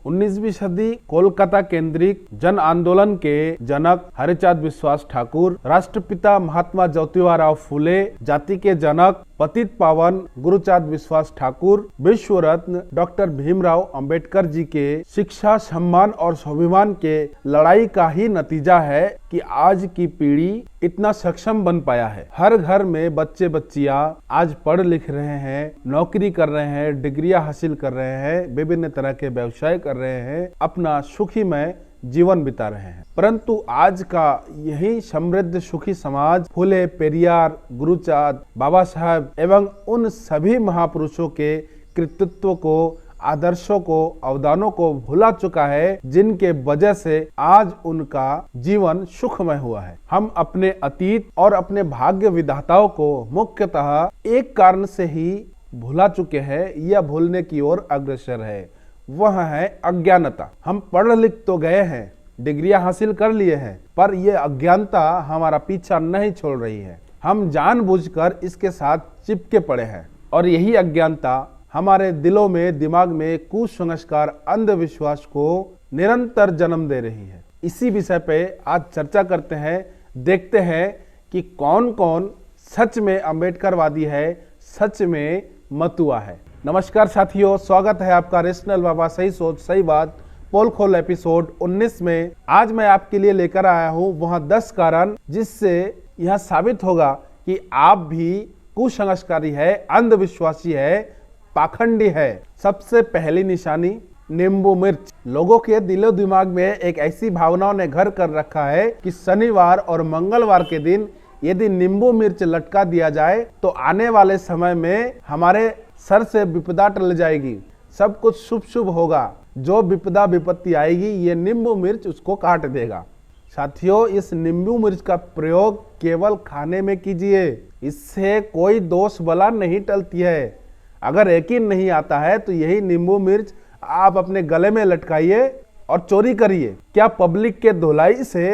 19वीं सदी कोलकाता केंद्रित जन आंदोलन के जनक हरिचांद विश्वास ठाकुर, राष्ट्रपिता महात्मा ज्योतिबा फूले, जाति के जनक पतित पावन गुरुचांद विश्वास ठाकुर, विश्व रत्न डॉक्टर भीमराव अंबेडकर जी के शिक्षा, सम्मान और स्वाभिमान के लड़ाई का ही नतीजा है कि आज की पीढ़ी इतना सक्षम बन पाया है। हर घर में बच्चे बच्चियां आज पढ़ लिख रहे हैं, नौकरी कर रहे हैं, डिग्रियां हासिल कर रहे हैं, विभिन्न तरह के व्यवसाय कर रहे हैं, अपना सुखीमय जीवन बिता रहे हैं। परंतु आज का यही समृद्ध सुखी समाज फूले, पेरियार, गुरुचांद, बाबा साहब एवं उन सभी महापुरुषों के कृतित्व को, आदर्शों को, अवदानों को भुला चुका है, जिनके वजह से आज उनका जीवन सुखमय हुआ है। हम अपने अतीत और अपने भाग्य विधाताओं को मुख्यतः एक कारण से ही भुला चुके हैं या भूलने की ओर अग्रसर है, वह है अज्ञानता। हम पढ़ लिख तो गए हैं, डिग्रियां हासिल कर लिए हैं, पर यह अज्ञानता हमारा पीछा नहीं छोड़ रही है। हम जानबूझकर इसके साथ चिपके पड़े हैं और यही अज्ञानता हमारे दिलों में, दिमाग में कुसंस्कार, अंधविश्वास को निरंतर जन्म दे रही है। इसी विषय पे आज चर्चा करते हैं, देखते हैं कि कौन कौन सच में अम्बेडकरवादी है, सच में मतुआ है। नमस्कार साथियों, स्वागत है आपका रेशनल बाबा सही सोच सही बात पोल खोल एपिसोड 19 में। आज मैं आपके लिए लेकर आया हूँ वह 10 कारण जिससे यह साबित होगा कि आप भी कुसंस्कारी है, अंधविश्वासी है, पाखंडी है। सबसे पहली निशानी नींबू मिर्च। लोगों के दिलो दिमाग में एक ऐसी भावनाओं ने घर कर रखा है कि शनिवार और मंगलवार के दिन यदि नींबू मिर्च लटका दिया जाए तो आने वाले समय में हमारे सर से विपदा टल जाएगी, सब कुछ शुभ शुभ होगा। जो विपदा विपत्ति आएगी ये नींबू मिर्च उसको काट देगा। साथियों, इस नींबू मिर्च का प्रयोग केवल खाने में कीजिए, इससे कोई दोष बला नहीं टलती है। अगर यकीन नहीं आता है तो यही नींबू मिर्च आप अपने गले में लटकाइए और चोरी करिए। क्या पब्लिक के धुलाई से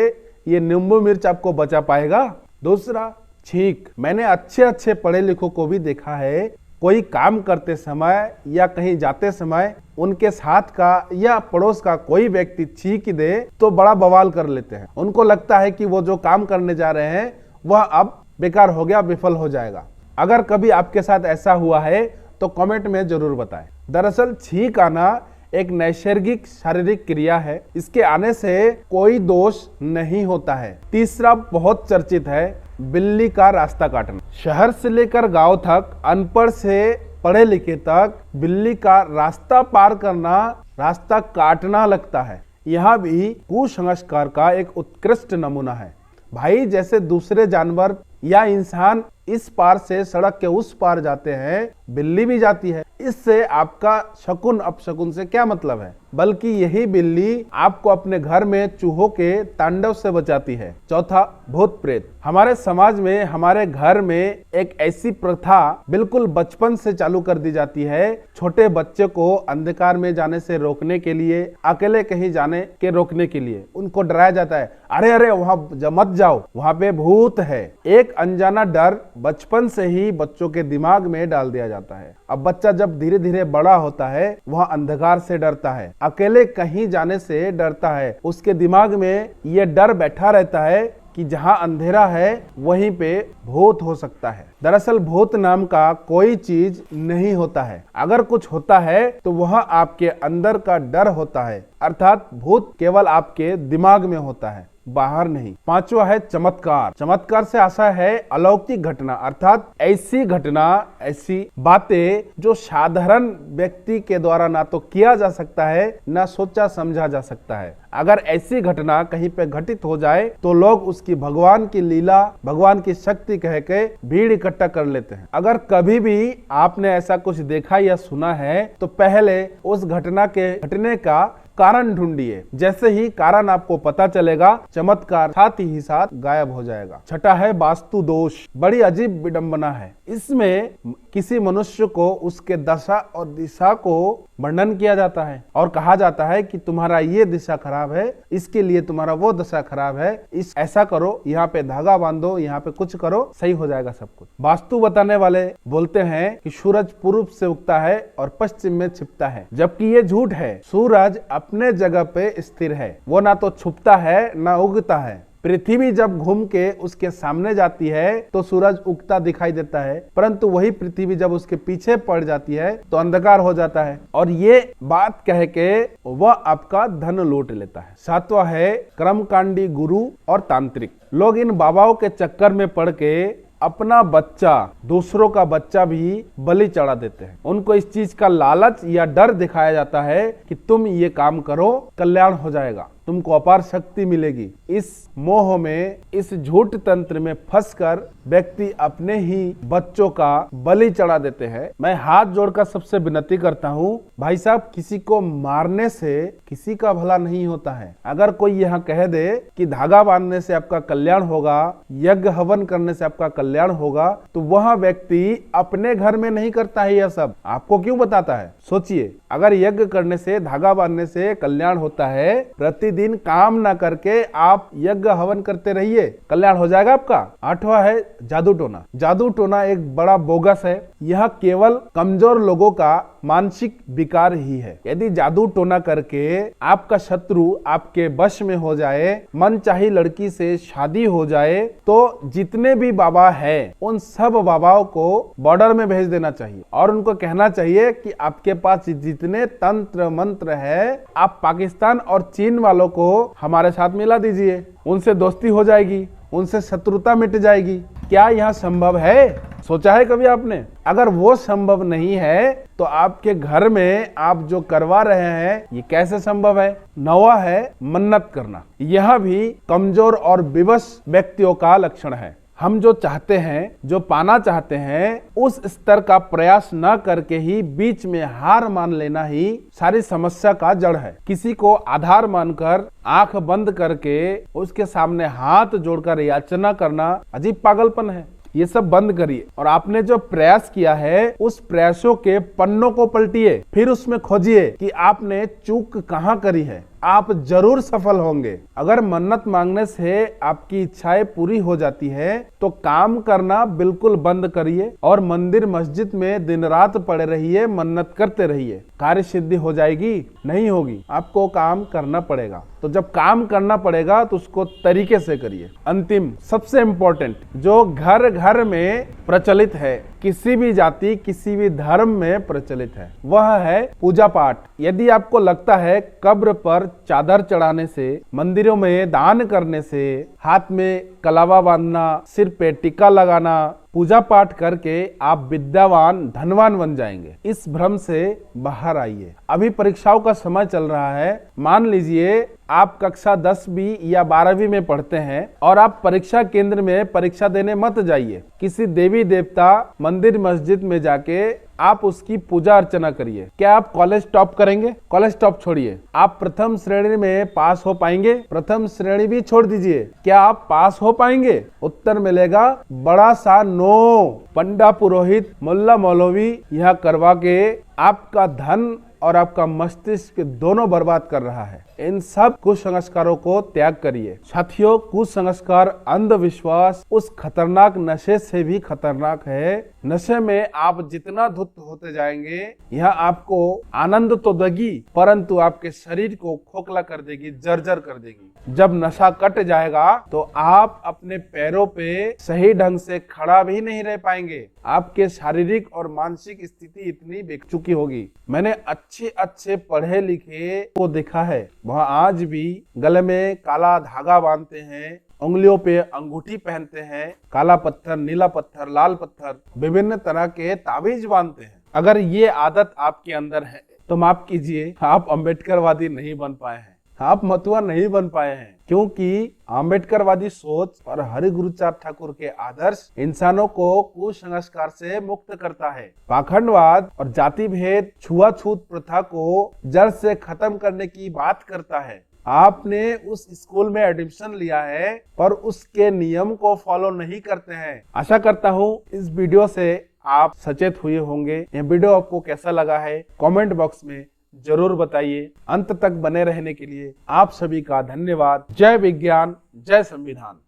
ये नींबू मिर्च आपको बचा पाएगा? दूसरा, छींक। मैंने अच्छे पढ़े लिखों को भी देखा है, कोई काम करते समय या कहीं जाते समय उनके साथ का या पड़ोस का कोई व्यक्ति छींक दे तो बड़ा बवाल कर लेते हैं। उनको लगता है कि वो जो काम करने जा रहे हैं वह अब बेकार हो गया, विफल हो जाएगा। अगर कभी आपके साथ ऐसा हुआ है तो कमेंट में जरूर बताएं। दरअसल छींक आना एक नैसर्गिक शारीरिक क्रिया है, इसके आने से कोई दोष नहीं होता है। तीसरा बहुत चर्चित है, बिल्ली का रास्ता काटना। शहर से लेकर गांव तक, अनपढ़ से पढ़े लिखे तक बिल्ली का रास्ता पार करना रास्ता काटना लगता है। यह भी कुसंस्कार का एक उत्कृष्ट नमूना है। भाई, जैसे दूसरे जानवर या इंसान इस पार से सड़क के उस पार जाते हैं, बिल्ली भी जाती है। इससे आपका शकुन अपशकुन से क्या मतलब है, बल्कि यही बिल्ली आपको अपने घर में चूहों के तांडव से बचाती है। चौथा, भूत प्रेत। हमारे समाज में, हमारे घर में एक ऐसी प्रथा बिल्कुल बचपन से चालू कर दी जाती है। छोटे बच्चे को अंधकार में जाने से रोकने के लिए, अकेले कहीं जाने के रोकने के लिए उनको डराया जाता है। अरे अरे वहां मत जाओ, वहां पे भूत है। एक अनजाना डर बचपन से ही बच्चों के दिमाग में डाल दिया जाता है। अब बच्चा जब धीरे धीरे बड़ा होता है वह अंधकार से डरता है, अकेले कहीं जाने से डरता है। उसके दिमाग में यह डर बैठा रहता है कि जहां अंधेरा है वहीं पे भूत हो सकता है। दरअसल भूत नाम का कोई चीज नहीं होता है। अगर कुछ होता है तो वह आपके अंदर का डर होता है, अर्थात भूत केवल आपके दिमाग में होता है, बाहर नहीं। पांचवा है चमत्कार। चमत्कार से आशा है अलौकिक घटना, अर्थात ऐसी घटना, ऐसी बातें जो साधारण व्यक्ति के द्वारा ना तो किया जा सकता है ना सोचा समझा जा सकता है। अगर ऐसी घटना कहीं पे घटित हो जाए तो लोग उसकी भगवान की लीला, भगवान की शक्ति कह के भीड़ इकट्ठा कर लेते हैं। अगर कभी भी आपने ऐसा कुछ देखा या सुना है तो पहले उस घटना के घटने का कारण ढूंढिए। जैसे ही कारण आपको पता चलेगा, चमत्कार साथ ही साथ गायब हो जाएगा। छठा है वास्तु दोष। बड़ी अजीब विडंबना है। इसमें किसी मनुष्य को उसके दशा और दिशा को वर्णन किया जाता है और कहा जाता है कि तुम्हारा ये दिशा खराब है, इसके लिए तुम्हारा वो दशा खराब है, इस ऐसा करो, यहाँ पे धागा बांधो, यहाँ पे कुछ करो, सही हो जाएगा सब कुछ। वास्तु बताने वाले बोलते हैं कि सूरज पूर्व से उगता है और पश्चिम में छिपता है, जबकि ये झूठ है। सूरज अपने जगह पे स्थिर है, वो ना तो छुपता है ना उगता है। पृथ्वी जब घूम के उसके सामने जाती है तो सूरज उगता दिखाई देता है, परंतु वही पृथ्वी जब उसके पीछे पड़ जाती है तो अंधकार हो जाता है। और ये बात कह के वह आपका धन लूट लेता है। सातवां है कर्मकांडी गुरु और तांत्रिक। लोग इन बाबाओं के चक्कर में पड़ के अपना बच्चा, दूसरों का बच्चा भी बलि चढ़ा देते हैं। उनको इस चीज का लालच या डर दिखाया जाता है कि तुम ये काम करो, कल्याण हो जाएगा, तुमको अपार शक्ति मिलेगी। इस मोह में, इस झूठ तंत्र में फंसकर व्यक्ति अपने ही बच्चों का बलि चढ़ा देते हैं। मैं हाथ जोड़कर सबसे विनती करता हूँ, भाई साहब, किसी को मारने से किसी का भला नहीं होता है। अगर कोई यहाँ कह दे कि धागा बांधने से आपका कल्याण होगा, यज्ञ हवन करने से आपका कल्याण होगा, तो वह व्यक्ति अपने घर में नहीं करता है। यह सब आपको क्यों बताता है? सोचिए, अगर यज्ञ करने से, धागा बांधने से कल्याण होता है, प्रतिदिन काम ना करके आप यज्ञ हवन करते रहिए, कल्याण हो जाएगा आपका। आठवां है जादू टोना। जादू टोना एक बड़ा बोगस है। यह केवल कमजोर लोगों का मानसिक विकार ही है। यदि जादू टोना करके आपका शत्रु आपके वश में हो जाए, मन चाही लड़की से शादी हो जाए, तो जितने भी बाबा है उन सब बाबाओं को बॉर्डर में भेज देना चाहिए और उनको कहना चाहिए कि आपके पास जितने तंत्र मंत्र है, आप पाकिस्तान और चीन वालों को हमारे साथ मिला दीजिए, उनसे दोस्ती हो जाएगी, उनसे शत्रुता मिट जाएगी। क्या यह संभव है? सोचा है कभी आपने? अगर वो संभव नहीं है तो आपके घर में आप जो करवा रहे हैं ये कैसे संभव है? नौवां है मन्नत करना। यह भी कमजोर और विवश व्यक्तियों का लक्षण है। हम जो चाहते हैं, जो पाना चाहते हैं, उस स्तर का प्रयास न करके ही बीच में हार मान लेना ही सारी समस्या का जड़ है। किसी को आधार मानकर आंख बंद करके उसके सामने हाथ जोड़कर याचना करना अजीब पागलपन है। ये सब बंद करिए और आपने जो प्रयास किया है उस प्रयासों के पन्नों को पलटिए, फिर उसमें खोजिए कि आपने चूक कहाँ करी है। आप जरूर सफल होंगे। अगर मन्नत मांगने से आपकी इच्छाएं पूरी हो जाती है तो काम करना बिल्कुल बंद करिए और मंदिर मस्जिद में दिन रात पड़े रहिए, मन्नत करते रहिए। कार्य सिद्धि हो जाएगी? नहीं होगी, आपको काम करना पड़ेगा। तो जब काम करना पड़ेगा तो उसको तरीके से करिए। अंतिम सबसे इम्पोर्टेंट, जो घर घर में प्रचलित है, किसी भी जाति, किसी भी धर्म में प्रचलित है, वह है पूजा पाठ। यदि आपको लगता है कब्र पर चादर चढ़ाने से, मंदिरों में दान करने से, हाथ में कलावा बांधना, सिर पे टीका लगाना, पूजा पाठ करके आप विद्यावान, धनवान बन जाएंगे, इस भ्रम से बाहर आइए। अभी परीक्षाओं का समय चल रहा है। मान लीजिए आप कक्षा 10वीं या 12वीं में पढ़ते हैं और आप परीक्षा केंद्र में परीक्षा देने मत जाइए। किसी देवी देवता, मंदिर मस्जिद में जाके आप उसकी पूजा अर्चना करिए। क्या आप कॉलेज टॉप करेंगे? कॉलेज टॉप छोड़िए, आप प्रथम श्रेणी में पास हो पाएंगे? प्रथम श्रेणी भी छोड़ दीजिए, क्या आप पास हो पाएंगे? उत्तर मिलेगा बड़ा सा नो। पंडा पुरोहित, मुल्ला मौलवी यह करवा के आपका धन और आपका मस्तिष्क दोनों बर्बाद कर रहा है। इन सब कुसंस्कारों को त्याग करिए। साथियों, कुसंस्कार, अंधविश्वास उस खतरनाक नशे से भी खतरनाक है। नशे में आप जितना धुत होते जाएंगे, यह आपको आनंद तो देगी परंतु आपके शरीर को खोखला कर देगी, जर्जर कर देगी। जब नशा कट जाएगा तो आप अपने पैरों पे सही ढंग से खड़ा भी नहीं रह पाएंगे। आपके शारीरिक और मानसिक स्थिति इतनी बिक चुकी होगी। मैंने अच्छे पढ़े लिखे को देखा है, वह आज भी गले में काला धागा बांधते हैं, उंगलियों पे अंगूठी पहनते हैं, काला पत्थर, नीला पत्थर, लाल पत्थर, विभिन्न तरह के ताबीज बांधते हैं। अगर ये आदत आपके अंदर है तो माफ कीजिए, आप अम्बेडकरवादी नहीं बन पाए हैं, आप मतुआ नहीं बन पाए हैं, क्योंकि अम्बेडकरवादी सोच और हरि गुरुचार ठाकुर के आदर्श इंसानों को कुसंस्कार से मुक्त करता है। पाखंडवाद और जाति भेद, छुआछूत प्रथा को जड़ से खत्म करने की बात करता है। आपने उस स्कूल में एडमिशन लिया है पर उसके नियम को फॉलो नहीं करते हैं। आशा करता हूँ इस वीडियो से आप सचेत हुए होंगे। यह वीडियो आपको कैसा लगा है कमेंट बॉक्स में जरूर बताइए। अंत तक बने रहने के लिए आप सभी का धन्यवाद। जय विज्ञान, जय संविधान।